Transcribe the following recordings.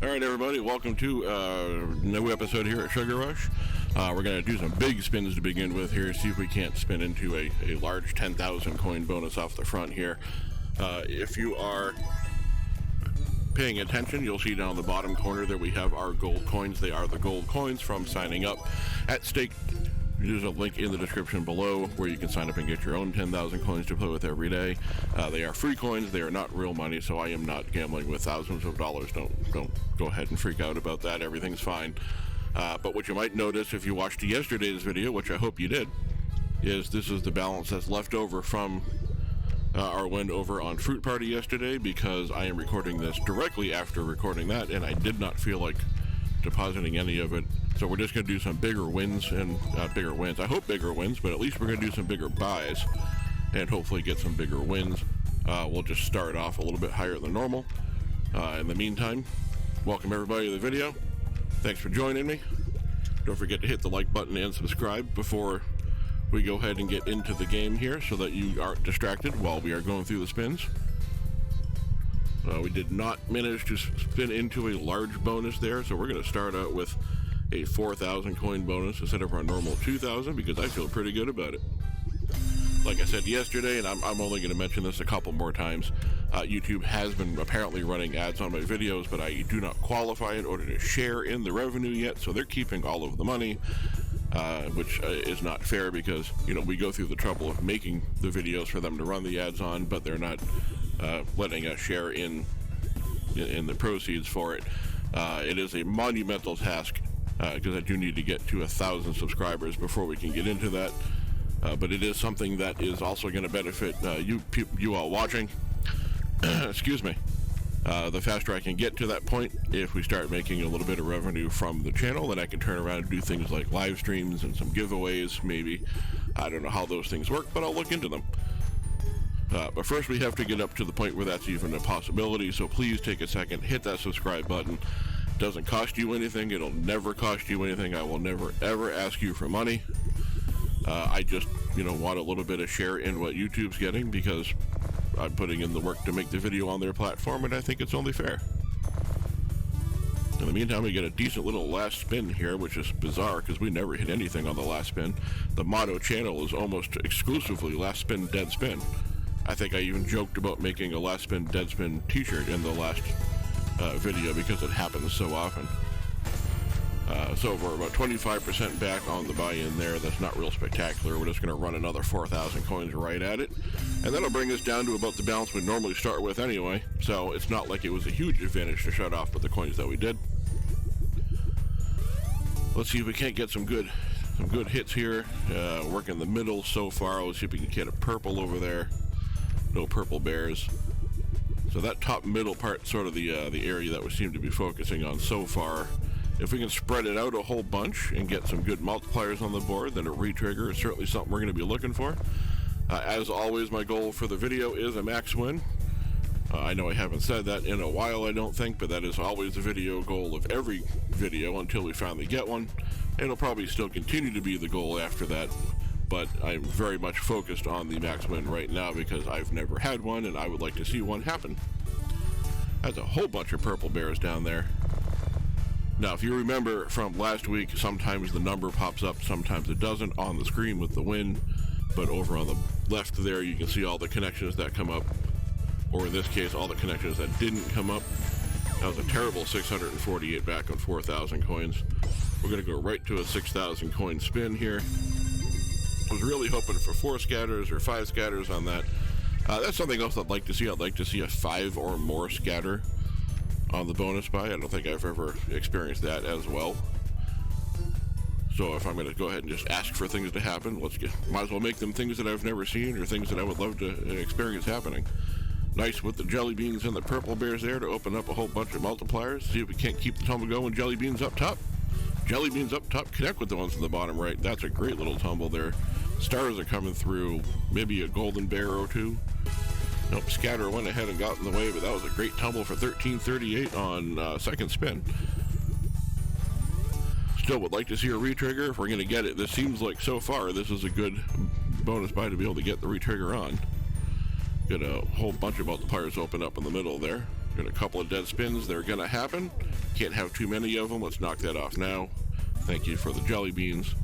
All right, everybody, welcome to a new episode here at Sugar Rush. We're going to do some big spins to begin with here, see if we can't spin into a large 10,000 coin bonus off the front here. If you are paying attention, you'll see down the bottom corner that we have our gold coins. They are the gold coins from signing up at Stake. There's a link in the description below where you can sign up and get your own 10,000 coins to play with every day. They are free coins. They are not real money, so I am not gambling with thousands of dollars. Don't go ahead and freak out about that. Everything's fine. But what you might notice if you watched yesterday's video, which I hope you did, is this is the balance that's left over from our win over on Fruit Party yesterday, because I am recording this directly after recording that, and I did not feel like depositing any of it. So we're just going to do some bigger wins and bigger wins. I hope bigger wins, but at least we're going to do some bigger buys and hopefully get some bigger wins. We'll just start off a little bit higher than normal. In the meantime, welcome everybody to the video. Thanks for joining me. Don't forget to hit the like button and subscribe before we go ahead and get into the game here so that you aren't distracted while we are going through the spins. We did not manage to spin into a large bonus there, so we're going to start out with a 4,000 coin bonus instead of our normal 2,000 because I feel pretty good about it. Like I said yesterday, and I'm only going to mention this a couple more times, YouTube has been apparently running ads on my videos, but I do not qualify in order to share in the revenue yet, so they're keeping all of the money, which is not fair because, you know, we go through the trouble of making the videos for them to run the ads on, but they're not letting us share in the proceeds for it. It is a monumental task because I do need to get to 1,000 subscribers before we can get into that. But it is something that is also going to benefit you all watching. Excuse me. The faster I can get to that point, if we start making a little bit of revenue from the channel, then I can turn around and do things like live streams and some giveaways, maybe. I don't know how those things work, but I'll look into them. But first we have to get up to the point where that's even a possibility, so please take a second, hit that subscribe button. It doesn't cost you anything. It'll never cost you anything. I will never, ever ask you for money. I just, want a little bit of share in what YouTube's getting because I'm putting in the work to make the video on their platform, and I think it's only fair. In the meantime, we get a decent little last spin here, which is bizarre because we never hit anything on the last spin. The motto channel is almost exclusively last spin, dead spin. I think I even joked about making a last spin, dead spin t-shirt in the last video because it happens so often. So we're about 25% back on the buy-in there. That's not real spectacular. We're just going to run another 4,000 coins right at it. And that'll bring us down to about the balance we normally start with anyway. So it's not like it was a huge advantage to shut off with the coins that we did. Let's see if we can't get some good hits here. Work in the middle so far. Let's see if we can get a purple over there. No purple bears. So that top middle part, sort of the area that we seem to be focusing on so far. If we can spread it out a whole bunch and get some good multipliers on the board, then a retrigger is certainly something we're going to be looking for. As always, my goal for the video is a max win. I know I haven't said that in a while, I don't think, but that is always the video goal of every video until we finally get one. It'll probably still continue to be the goal after that, but I'm very much focused on the max win right now because I've never had one and I would like to see one happen. That's a whole bunch of purple bears down there. Now, if you remember from last week, sometimes the number pops up, sometimes it doesn't on the screen with the win, but over on the left there, you can see all the connections that come up, or in this case, all the connections that didn't come up. That was a terrible 648 back on 4,000 coins. We're going to go right to a 6,000 coin spin here. I was really hoping for 4 scatters or 5 scatters on that. That's something else I'd like to see. I'd like to see a 5 or more scatter on the bonus buy. I don't think I've ever experienced that as well. So if I'm going to go ahead and just ask for things to happen, might as well make them things that I've never seen or things that I would love to experience happening. Nice with the jelly beans and the purple bears there to open up a whole bunch of multipliers. See if we can't keep the tumble going. Jelly beans up top. Jelly beans up top. Connect with the ones in the bottom right. That's a great little tumble there. Stars are coming through. Maybe a golden bear or two. Nope, scatter went ahead and got in the way, but that was a great tumble for 1338 on second spin. Still would like to see a retrigger if we're going to get it. This seems like so far this is a good bonus buy to be able to get the retrigger on. Get a whole bunch of multipliers open up in the middle there. Got a couple of dead spins. They're going to happen. Can't have too many of them. Let's knock that off now. Thank you for the jelly beans.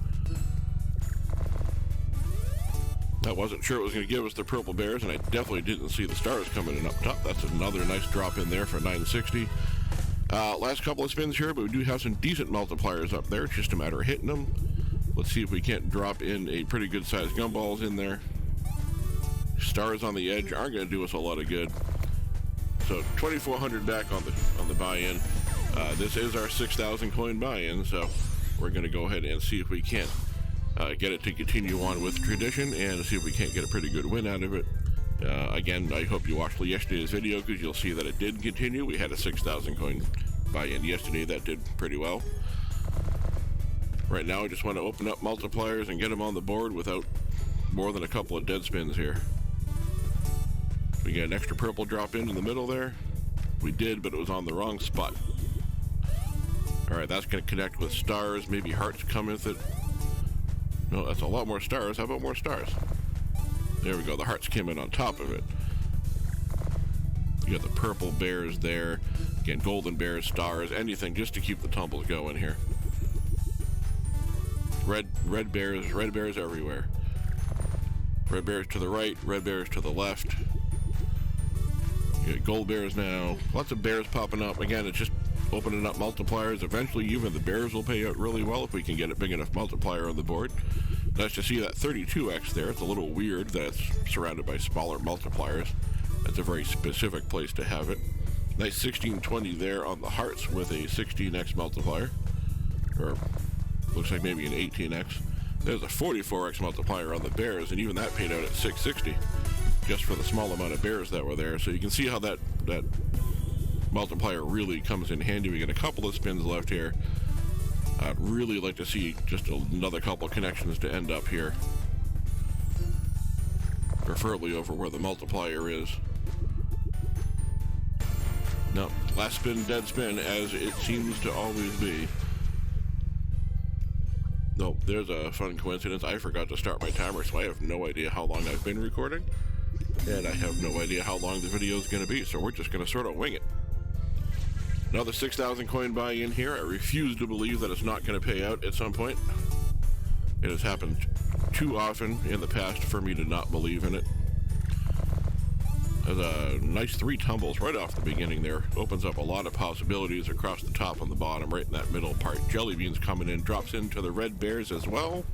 I wasn't sure it was going to give us the purple bears, and I definitely didn't see the stars coming in up top. That's another nice drop in there for 960. Last couple of spins here, but we do have some decent multipliers up there. It's just a matter of hitting them. Let's see if we can't drop in a pretty good sized gumballs in there. Stars on the edge aren't going to do us a lot of good. So 2,400 back on the buy-in. This is our 6,000 coin buy-in, so we're going to go ahead and see if we can't get it to continue on with tradition and see if we can't get a pretty good win out of it. Again, I hope you watched yesterday's video because you'll see that it did continue. We had a 6,000 coin buy-in yesterday that did pretty well. Right now, I just want to open up multipliers and get them on the board without more than a couple of dead spins here. We get an extra purple drop in the middle there. We did, but it was on the wrong spot. All right, that's going to connect with stars. Maybe hearts come with it. No, that's a lot more stars. How about more stars? There we go. The hearts came in on top of it. You got the purple bears there. Again, golden bears, stars, anything just to keep the tumbles going here. Red bears everywhere. Red bears to the right, red bears to the left. You got gold bears now. Lots of bears popping up. Again, it's just opening up multipliers. Eventually, even the bears will pay out really well if we can get a big enough multiplier on the board. Nice to see that 32x there. It's a little weird that it's surrounded by smaller multipliers. That's a very specific place to have it. Nice 1620 there on the hearts with a 16x multiplier. Or looks like maybe an 18x. There's a 44x multiplier on the bears, and even that paid out at 660 just for the small amount of bears that were there. So you can see how that multiplier really comes in handy. We got a couple of spins left here. I'd really like to see just another couple connections to end up here. Preferably over where the multiplier is. No, last spin, dead spin, as it seems to always be. No, there's a fun coincidence. I forgot to start my timer, so I have no idea how long I've been recording. And I have no idea how long the video is going to be, so we're just going to sort of wing it. Another 6,000 coin buy-in here. I refuse to believe that it's not going to pay out at some point. It has happened too often in the past for me to not believe in it. There's a nice 3 tumbles right off the beginning there. Opens up a lot of possibilities across the top and the bottom, right in that middle part. Jelly beans coming in, drops into the red bears as well.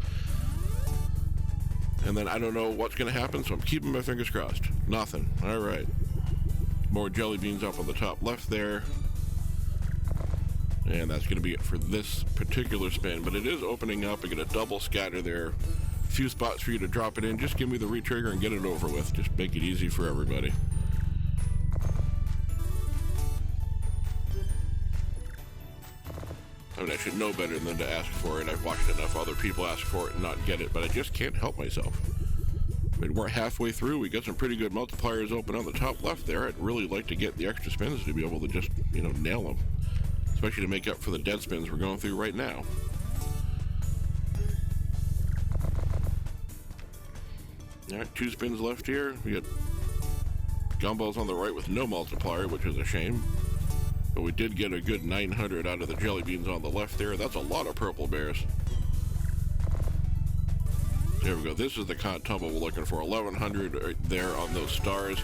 And then I don't know what's going to happen, so I'm keeping my fingers crossed. Nothing. All right. More jelly beans up on the top left there. And that's going to be it for this particular spin. But it is opening up. I get a double scatter there. A few spots for you to drop it in. Just give me the retrigger and get it over with. Just make it easy for everybody. I mean, I should know better than to ask for it. I've watched enough other people ask for it and not get it, but I just can't help myself. I mean, we're halfway through. We got some pretty good multipliers open on the top left there. I'd really like to get the extra spins to be able to just, nail them. Especially to make up for the dead spins we're going through right now. All right, 2 spins left here. We got gumballs on the right with no multiplier, which is a shame. But we did get a good 900 out of the jelly beans on the left there. That's a lot of purple bears. There we go. This is the con tumble we're looking for. 1,100 right there on those stars.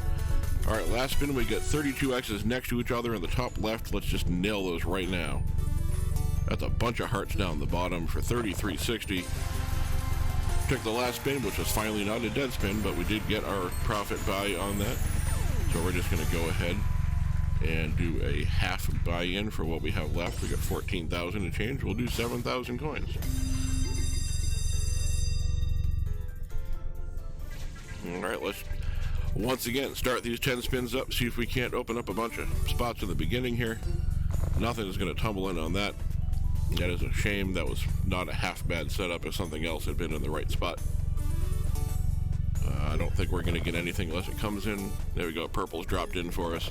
All right, last spin, we got 32 X's next to each other in the top left. Let's just nail those right now. That's a bunch of hearts down the bottom for 3360. Took the last spin, which was finally not a dead spin, but we did get our profit buy on that. So we're just going to go ahead and do a half buy-in for what we have left. We got 14,000 and change. We'll do 7,000 coins. All right, let's once again start these 10 spins up, see if we can't open up a bunch of spots in the beginning here. Nothing is going to tumble in on that. That is a shame. That was not a half bad setup if something else had been in the right spot. I don't think we're going to get anything unless it comes in. There we go. Purple's dropped in for us.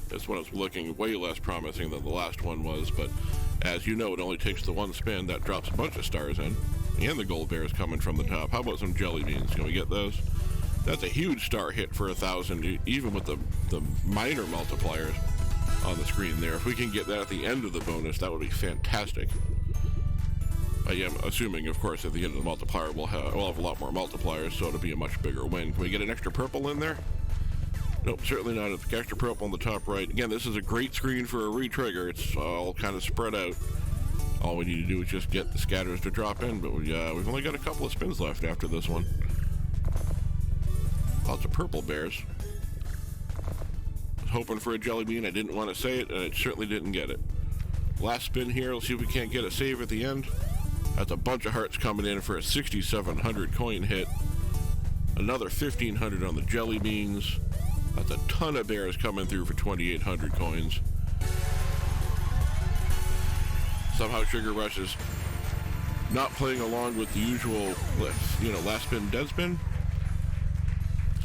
This one is looking way less promising than the last one was, but as you know, it only takes the one spin. That drops a bunch of stars in. And the gold bears coming from the top. How about some jelly beans? Can we get those? That's a huge star hit for 1,000, even with the minor multipliers on the screen there. If we can get that at the end of the bonus, that would be fantastic. I am assuming, of course, at the end of the multiplier, we'll have a lot more multipliers, so it'll be a much bigger win. Can we get an extra purple in there? Nope, certainly not. It's extra purple on the top right. Again, this is a great screen for a re-trigger. It's all kind of spread out. All we need to do is just get the scatters to drop in, but we've only got a couple of spins left after this one. Lots of purple bears. I was hoping for a jelly bean. I didn't want to say it, and it certainly didn't get it. Last spin here. Let's see if we can't get a save at the end. That's a bunch of hearts coming in for a 6,700 coin hit. Another 1,500 on the jelly beans. That's a ton of bears coming through for 2,800 coins. Somehow Sugar Rush is not playing along with the usual, last spin, dead spin.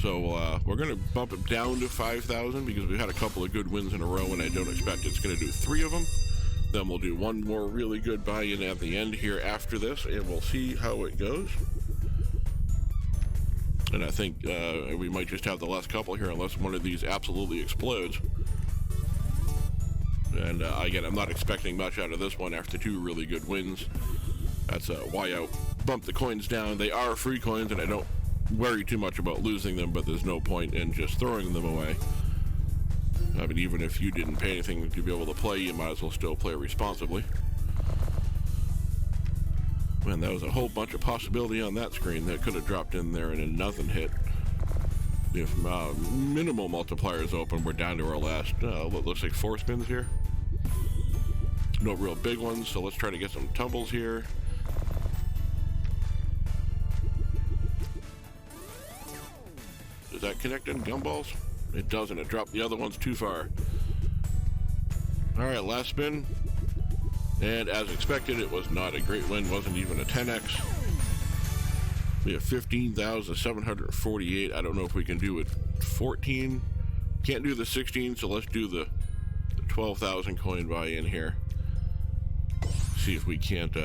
So we're going to bump it down to 5,000 because we've had a couple of good wins in a row, and I don't expect it's going to do 3 of them. Then we'll do one more really good buy-in at the end here after this, and we'll see how it goes. And I think we might just have the last couple here unless one of these absolutely explodes. And again, I'm not expecting much out of this one after 2 really good wins. That's why I bumped the coins down. They are free coins, and I don't worry too much about losing them, but there's no point in just throwing them away. I mean, even if you didn't pay anything to be able to play, you might as well still play responsibly. Man, that was a whole bunch of possibility on that screen that could have dropped in there and then nothing hit. If minimal multipliers open, we're down to our last, what looks like 4 spins here. No real big ones, so let's try to get some tumbles here. Does that connect in gumballs? It doesn't. It dropped the other ones too far. All right, last spin. And as expected, it was not a great win. Wasn't even a 10x. We have 15,748. I don't know if we can do it 14. Can't do the 16, so let's do the 12,000 coin buy-in here. See if we can't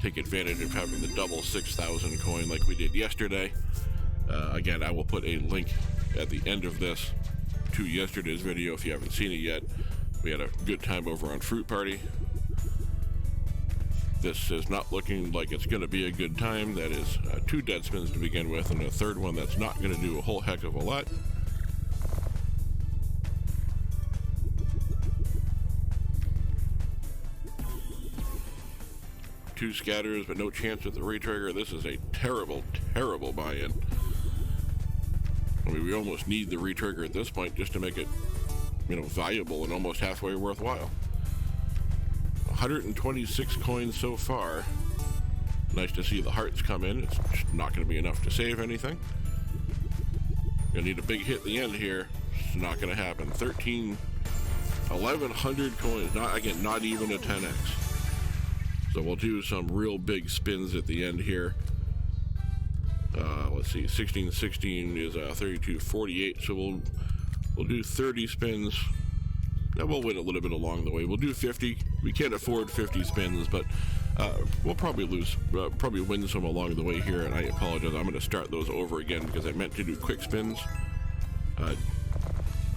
take advantage of having the double 6,000 coin like we did yesterday. Again, I will put a link at the end of this to yesterday's video if you haven't seen it yet. We had a good time over on Fruit Party. This is not looking like it's going to be a good time. That is 2 dead spins to begin with, and a third one that's not going to do a whole heck of a lot. Two scatters, but no chance at the retrigger. This is a terrible, terrible buy-in. I mean, we almost need the retrigger at this point just to make it, valuable and almost halfway worthwhile. 126 coins so far. Nice to see the hearts come in. It's just not going to be enough to save anything. Gonna need a big hit at the end here. It's not going to happen. 1,100 coins. Not even a 10x. So we'll do some real big spins at the end here. Let's see, 1616 is 3248, so we'll do 30 spins. Now we'll win a little bit along the way. We'll do 50. We can't afford 50 spins, but we'll probably win some along the way here, and I apologize. I'm going to start those over again because I meant to do quick spins.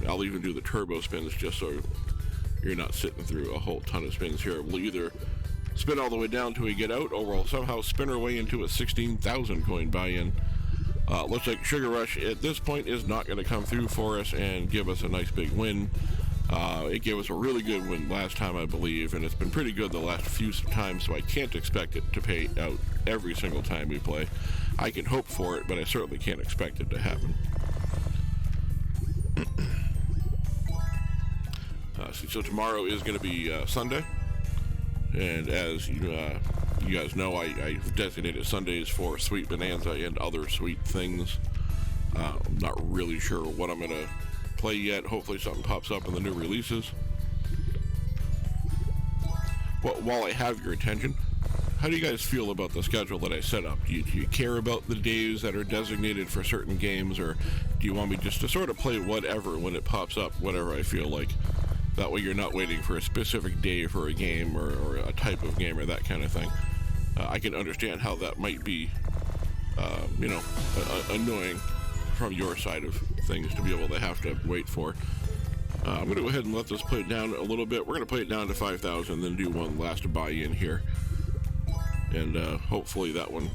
I'll even do the turbo spins just so you're not sitting through a whole ton of spins here. We'll either spin all the way down till we get out, or we'll somehow spin our way into a 16,000 coin buy-in. Looks like Sugar Rush at this point is not going to come through for us and give us a nice big win. It gave us a really good win last time, I believe, and it's been pretty good the last few times, so I can't expect it to pay out every single time we play. I can hope for it, but I certainly can't expect it to happen. So tomorrow is going to be Sunday, and as you guys know, I've designated Sundays for Sweet Bonanza and other sweet things. I'm not really sure what I'm going to play yet. Hopefully something pops up in the new releases. Well, while I have your attention, how do you guys feel about the schedule that I set up? Do you care about the days that are designated for certain games, or do you want me just to sort of play whatever when it pops up, whatever I feel like? That way you're not waiting for a specific day for a game or a type of game or that kind of thing. I can understand how that might be annoying from your side of things to be able to have to wait for. I'm going to go ahead and let this play it down a little bit. We're going to play it down to 5,000, then do one last buy-in here. And hopefully that one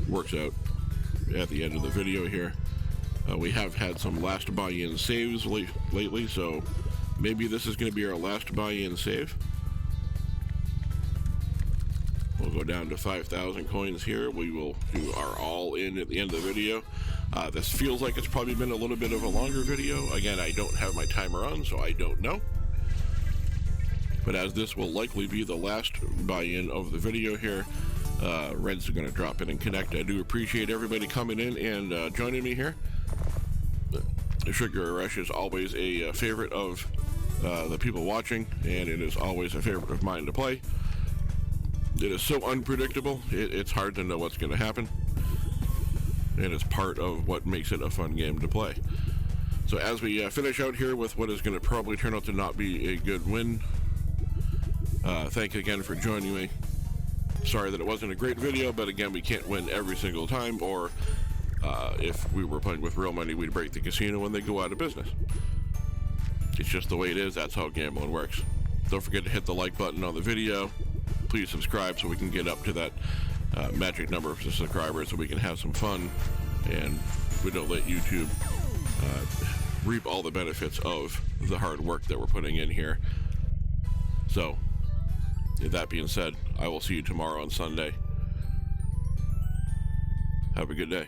works out at the end of the video here. We have had some last buy-in saves lately, so maybe this is going to be our last buy-in save. We'll go down to 5,000 coins here. We will do our all-in at the end of the video. This feels like it's probably been a little bit of a longer video. Again, I don't have my timer on, so I don't know. But as this will likely be the last buy-in of the video here, Reds are going to drop in and connect. I do appreciate everybody coming in and joining me here. Sugar Rush is always a favorite of the people watching, and it is always a favorite of mine to play. It is so unpredictable, it's hard to know what's going to happen, and it's part of what makes it a fun game to play. So as we finish out here with what is going to probably turn out to not be a good win, thank you again for joining me. Sorry that it wasn't a great video, but again, we can't win every single time, or if we were playing with real money, we'd break the casino when they go out of business. It's just the way it is. That's how gambling works. Don't forget to hit the like button on the video. Please subscribe so we can get up to that magic number of subscribers so we can have some fun and we don't let YouTube reap all the benefits of the hard work that we're putting in here. So, with that being said, I will see you tomorrow on Sunday. Have a good day.